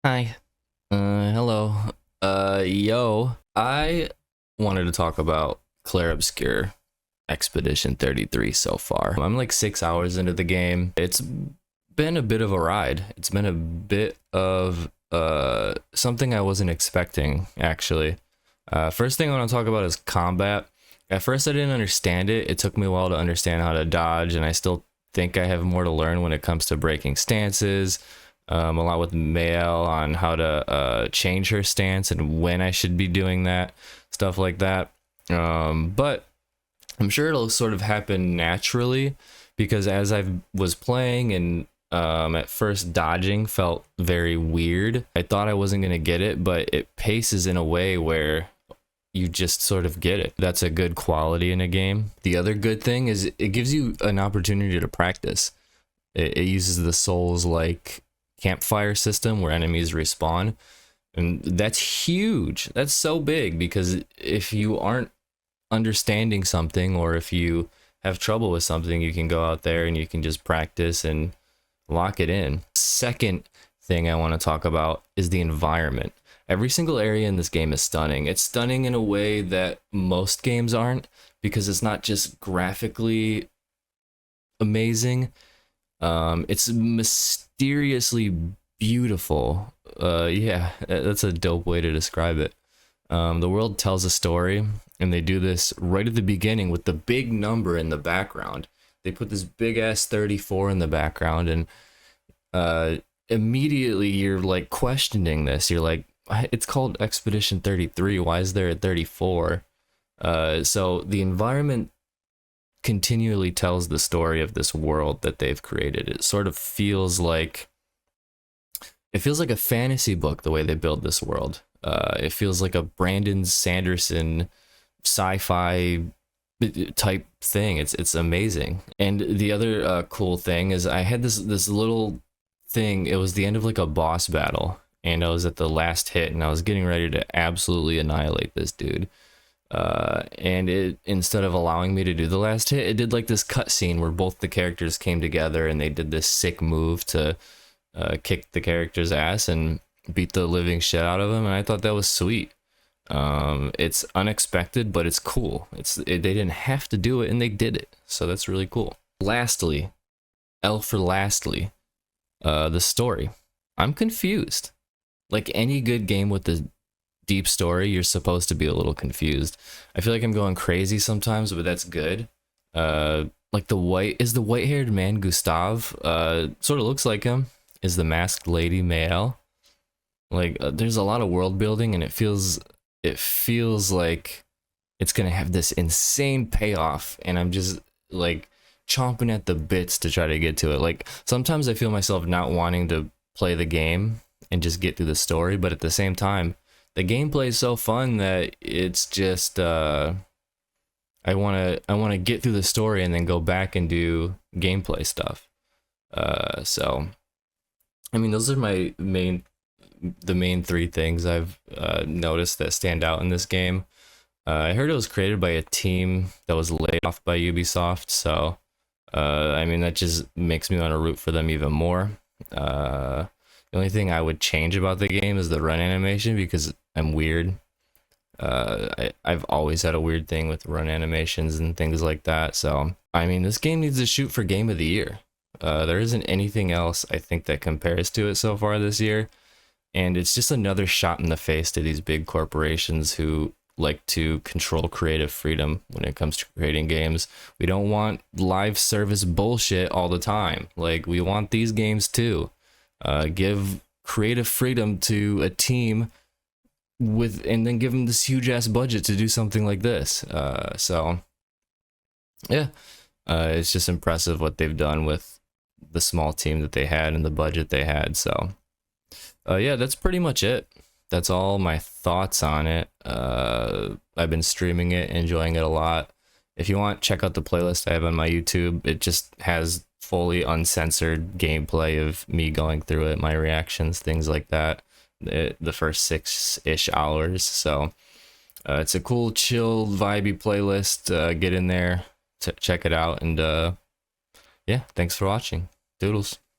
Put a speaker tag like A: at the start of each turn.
A: Hi. Hello. Yo. I wanted to talk about Clair Obscur Expedition 33 so far. I'm like 6 hours into the game. It's been a bit of a ride. It's been a bit of something I wasn't expecting, actually. First thing I want to talk about is combat. At first I didn't understand it. It took me a while to understand how to dodge, and I still think I have more to learn when it comes to breaking stances. A lot with Mael on how to change her stance and when I should be doing that, stuff like that. But I'm sure it'll sort of happen naturally because as I was playing and at first dodging felt very weird. I thought I wasn't going to get it, but it paces in a way where you just sort of get it. That's a good quality in a game. The other good thing is it gives you an opportunity to practice. It uses the Souls like campfire system where enemies respawn, and that's huge. That's so big because if you aren't understanding something or if you have trouble with something, you can go out there and you can just practice and lock it in. Second thing I want to talk about is the environment. Every single area in this game is stunning. It's stunning in a way that most games aren't because it's not just graphically amazing. It's mysteriously beautiful. Yeah, that's a dope way to describe it. The world tells a story, and they do this right at the beginning with the big number in the background. They put this big ass 34 in the background, and immediately you're like questioning this. You're like, it's called Expedition 33. Why is there a 34? So the environment continually tells the story of this world that they've created. It sort of feels like a fantasy book the way they build this world. It feels like a Brandon Sanderson sci-fi type thing. It's amazing. And the other cool thing is I had this little thing. It was the end of like a boss battle, and I was at the last hit, and I was getting ready to absolutely annihilate this dude. And it, instead of allowing me to do the last hit, it did like this cutscene where both the characters came together and they did this sick move to kick the character's ass and beat the living shit out of him, and I thought that was sweet. It's unexpected, but it's cool. They didn't have to do it, and they did it, so that's really cool. Lastly, the story. I'm confused. Like any good game with a deep story, you're supposed to be a little confused. I feel like I'm going crazy sometimes, but that's good. Like the white-haired man Gustav, sort of looks like him. Is the masked lady Mael? Like there's a lot of world building, and it feels like it's gonna have this insane payoff, and I'm just like chomping at the bits to try to get to it. Like sometimes I feel myself not wanting to play the game and just get through the story, but at the same time, the gameplay is so fun that it's just I wanna get through the story and then go back and do gameplay stuff. So I mean, those are the main three things I've noticed that stand out in this game. I heard it was created by a team that was laid off by Ubisoft, so I mean that just makes me want to root for them even more. The only thing I would change about the game is the run animation because I'm weird. I've always had a weird thing with run animations and things like that. So I mean, this game needs to shoot for Game of the Year. There isn't anything else I think that compares to it so far this year, and it's just another shot in the face to these big corporations who like to control creative freedom when it comes to creating games. We don't want live service bullshit all the time. Like, we want these games too. Give creative freedom to a team and then give them this huge ass budget to do something like this. So yeah, it's just impressive what they've done with the small team that they had and the budget they had. So yeah, that's pretty much it. That's all my thoughts on it. I've been streaming it, enjoying it a lot. If you want, check out the playlist I have on my YouTube. It just has fully uncensored gameplay of me going through it, my reactions, things like that. The first 6-ish hours. So it's a cool, chill, vibey playlist. Get in there, check it out, and yeah, thanks for watching. Doodles.